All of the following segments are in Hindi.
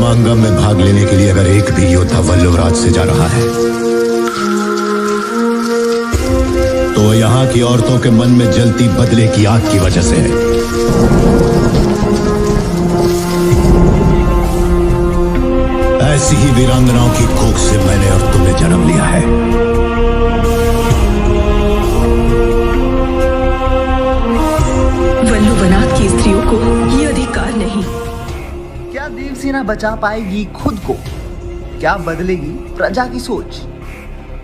समागम में भाग लेने के लिए अगर एक भी योद्धा वल्लभराज से जा रहा है तो यहाँ की औरतों के मन में जलती बदले की आग की वजह से है। ऐसी ही वीरांगनाओं की कोख से मैंने और तुमने जन्म लिया है। वल्लभनाथ की स्त्रियों को ये अधिकार नहीं। क्या देवसेना बचा पाएगी खुद को? क्या बदलेगी प्रजा की सोच?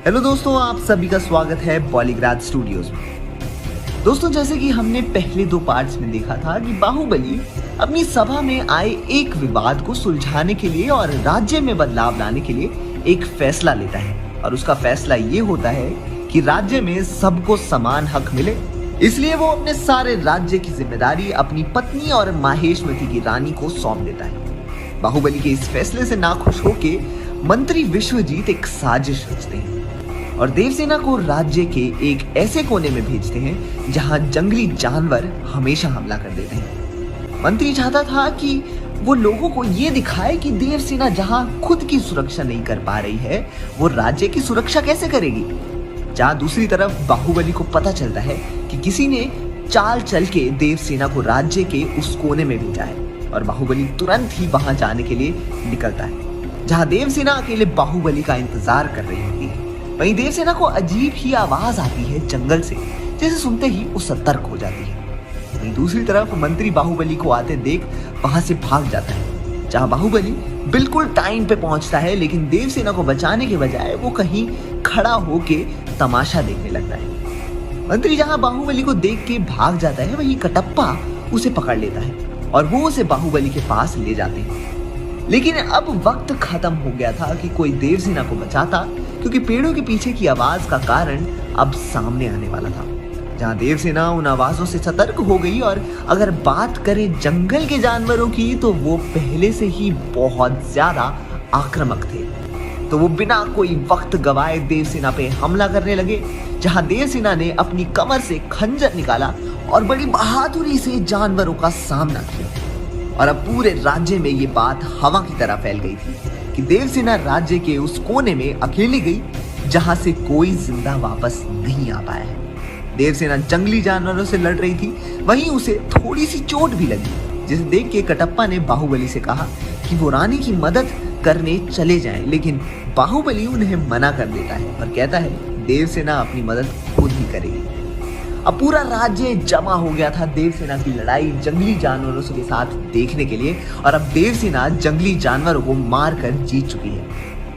हेलो दोस्तों, आप सभी का स्वागत है बॉलीग्राज स्टूडियोज में। दोस्तों, जैसे कि हमने पहले दो पार्ट्स में देखा था कि बाहुबली अपनी सभा में आए एक विवाद को सुलझाने के लिए और राज्य में बदलाव लाने के लिए एक फैसला लेता है और उसका फैसला ये होता है कि राज्य में सबको समान हक मिले। इसलिए वो अपने सारे राज्य की जिम्मेदारी अपनी पत्नी और माहेशमती की रानी को सौंप देता है। बाहुबली के इस फैसले से नाखुश होके मंत्री विश्वजीत एक साजिश रचते हैं और देवसेना को राज्य के एक ऐसे कोने में भेजते हैं जहां जंगली जानवर हमेशा हमला कर देते हैं। मंत्री चाहता था कि वो लोगों को ये दिखाए कि देवसेना जहां खुद की सुरक्षा नहीं कर पा रही है, वो राज्य की सुरक्षा कैसे करेगी। जहां दूसरी तरफ बाहुबली को पता चलता है कि किसी ने चाल चल के देवसेना को राज्य के उस कोने में भेजा है और बाहुबली तुरंत ही वहां जाने के लिए निकलता है, जहां देवसेना अकेले बाहुबली का इंतजार कर रही होती है। वहीं देवसेना को अजीब ही आवाज आती है जंगल से, जिसे सुनते ही वो सतर्क हो जाती है। वहीं दूसरी तरफ मंत्री बाहुबली को आते देख वहां से भाग जाता है, जहां बाहुबली बिल्कुल टाइम पे पहुंचता है, लेकिन देवसेना को बचाने के बजाय वो कहीं खड़ा होके तमाशा देखने लगता है। मंत्री जहां बाहुबली को देख के भाग जाता है, वहीं कटप्पा उसे पकड़ लेता है और वो उसे बाहुबली के पास ले जाते हैं। लेकिन अब वक्त खत्म हो गया था कि कोई देवसेना को बचाता, क्योंकि पेड़ों के पीछे की आवाज का कारण अब सामने आने वाला था, जहां देवसेना उन आवाजों से सतर्क हो गई। और अगर बात करें जंगल के जानवरों की, तो वो पहले से ही बहुत ज्यादा आक्रामक थे। तो वो बिना कोई वक्त गवाए देवसेना पे हमला करने लगे, जहां देवसेना ने अपनी कमर से खंजर निकाला और बड़ी बहादुरी से जानवरों का सामना किया। और अब पूरे राज्य में ये बात हवा की तरह फैल गई थी कि देवसेना राज्य के उस कोने में अकेली गई, जहां से कोई जिंदा वापस नहीं आ पाया है। देवसेना जंगली जानवरों से लड़ रही थी, वहीं उसे थोड़ी सी चोट भी लगी, जिसे देख के कटप्पा ने बाहुबली से कहा कि वो रानी की मदद करने चले जाएं, लेकिन बाहुबली उन्हें मना कर देता है और कहता है देवसेना अपनी मदद खुद ही करेगी। अब पूरा राज्य जमा हो गया था देवसेना की लड़ाई जंगली जानवरों के साथ देखने के लिए, और अब देवसेना जंगली जानवरों को मारकर जीत चुकी है।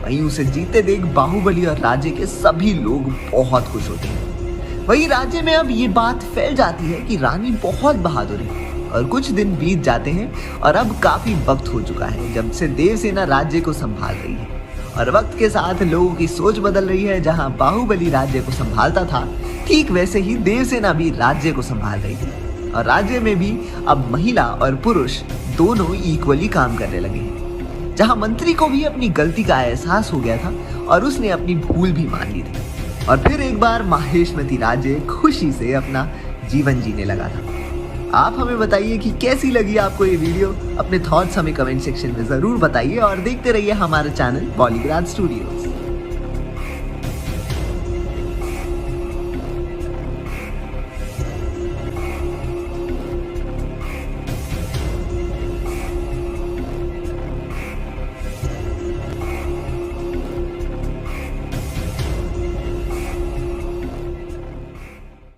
वहीं उसे जीतते देख बाहुबली और राज्य के सभी लोग बहुत खुश होते हैं। वहीं राज्य में अब ये बात फैल जाती है कि रानी बहुत बहादुर है। और कुछ दिन बीत जाते हैं और अब काफी वक्त हो चुका है जब से देवसेना राज्य को संभाल रही है। और वक्त के साथ लोगों की सोच बदल रही है। जहां बाहुबली राज्य को संभालता था, ठीक वैसे ही देवसेना भी राज्य को संभाल रही थी। और राज्य में भी अब महिला और पुरुष दोनों इक्वली काम करने लगे हैं। जहां मंत्री को भी अपनी गलती का एहसास हो गया था और उसने अपनी भूल भी मान ली थी। और फिर एक बार माहेशमती राज्य खुशी से अपना जीवन जीने लगा था। आप हमें बताइए कि कैसी लगी आपको ये वीडियो। अपने थॉट्स हमें कमेंट सेक्शन में जरूर बताइए और देखते रहिए हमारा चैनल बॉलीग्राज स्टूडियो।